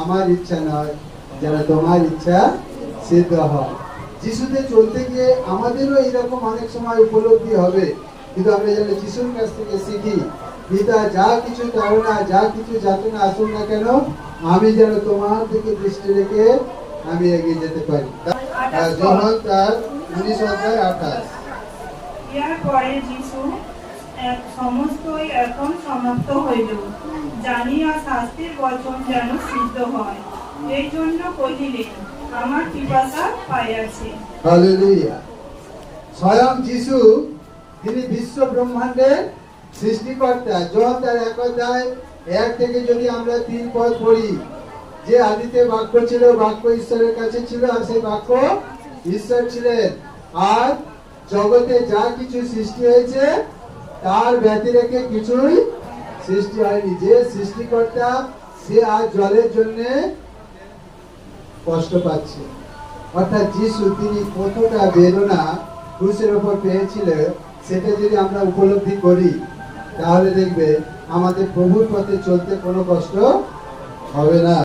আমার ইচ্ছা নয়, যেন তোমার ইচ্ছা সিদ্ধ হয়। যিশুতে চলতে গিয়ে আমাদেরও এরকম অনেক সময় উপলব্ধি হবে, কিন্তু আমরা যেন যিশুর কাছ থেকে শিখি, পিতা যা কিছু তাড়না, যা কিছু যাতনা আসুন না কেন, আমি যেন তোমার দিকে দৃষ্টি রেখে আমি এগিয়ে যেতে পারি। যোহান তার 19:28। ইয়ার পরে যিশু সমস্তই এখন সমাপ্ত হইল, জানিয়া শাস্তির বচন যেন সিদ্ধ হয়, এই জন্য কহিলেন, আমার পিপাসা পাইয়াছে। হালেলুয়া। স্বয়ং যিশু, তিনি বিশ্ব ব্রহ্মাণ্ডের সৃষ্টিকর্তা। যোহান তার 1 থেকে যদি আমরা 3 পদ পড়ি, যে আদিতে বাক্য ছিল, বাক্য ঈশ্বরের কাছে ছিল, আর সেই বাক্য ঈশ্বর ছিলেন। আর জগতে যা কিছু সৃষ্টি হয়েছে তার ব্যতি রেখে কিছুই সৃষ্টি হয়নি। যে সৃষ্টিকর্তা, সে আজ জলের জন্য কষ্ট পাচ্ছে। অর্থাৎ যিশু, তিনি কতটা বেদনা ক্রুশের উপর পেয়েছিলেন, সেটা যদি আমরা উপলব্ধি করি, তাহলে দেখবে আমাদের প্রভুর পথে চলতে কোনো কষ্ট হবে না।